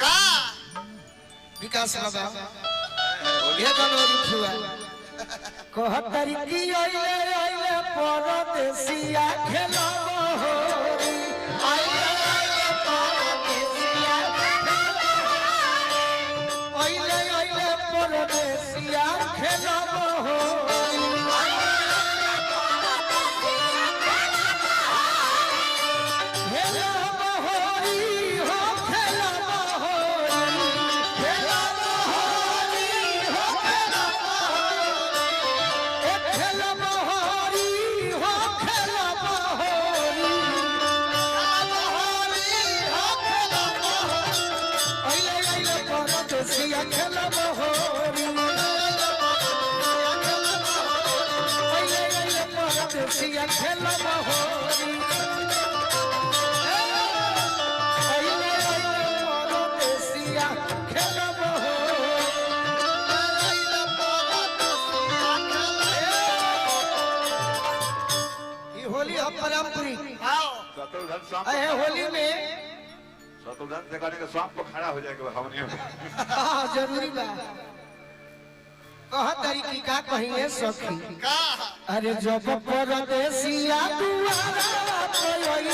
का विकास बाबा ये गलोरी छुआ कहतरी की आइले आइले परदेसिया खेलबो होरी आइले आइले परदेसिया आइले आइले परदेसिया खेलबो होरी खेलबो होरी हो खेलबो होरी खेलबो होरी हो खेलबो खेलबो होरी हो खेलबो होरी हो खेलबो आइले आइले परदेसिया खेलबो होरी आइले आइले परदेसिया खेलबो होरी आइले आइले परदेसिया खेलबो होरी होली हम पारंपरिक शत्रुघ्न सांप अरे होली में शत्रुघ्न से कहने के सांप को खड़ा हो जाएगा हमने हाँ जरूरी बा कह तरीकी का कहिए सखी का अरे जब परदेसिया दुआरा पयई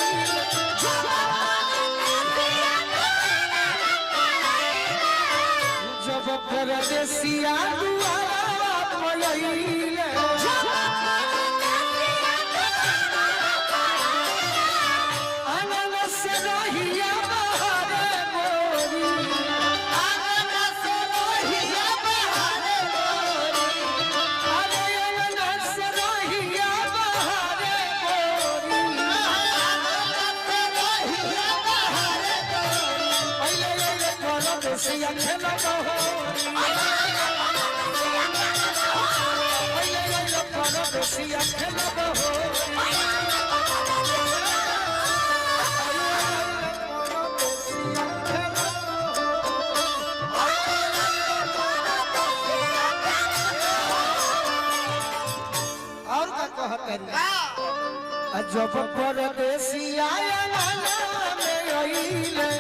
जब परदेसिया दुआरा पयई आनंद से रहिया बहारे गोरी आनंद से रहिया बहारे गोरी अरे आनंद से रहिया बहारे गोरी आनंद से रहिया बहारे गोरी आइले आइले परदेसिया खेलबो होरी आइले आइले परदेसिया खेलबो होरी और का कहतरी जब परदेसिया अंगना में आइले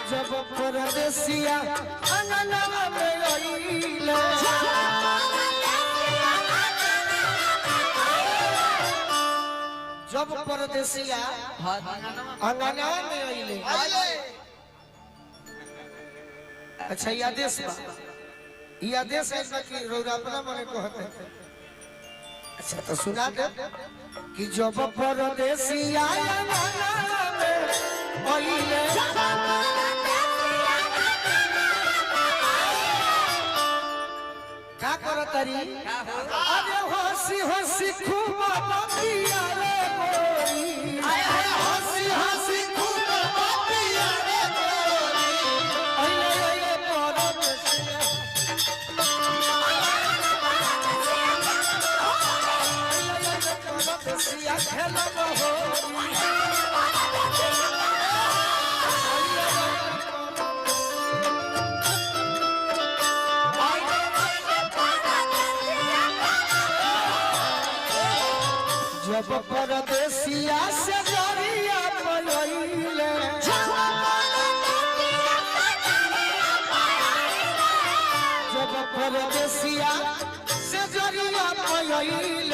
जब परदेसिया अंगना में आइले जब परदेसिया अंगना में आइले अच्छा ये आदेश बा ये आदेश है कि रौरा अपना मने कहते हैं अच्छा तो सुना दे कि जब परदेसिया अंगना में आइले का करतरी अरे हंसी हंसी खूब बतिया रे गोरी हंसी हंसी खूब बतिया रे गोरी आइले आइले परदेसिया आइले आइले परदेसिया खेलबो होरी जब परदेसिया से जरिया पयइले जब परदेसिया से जरिया पयइले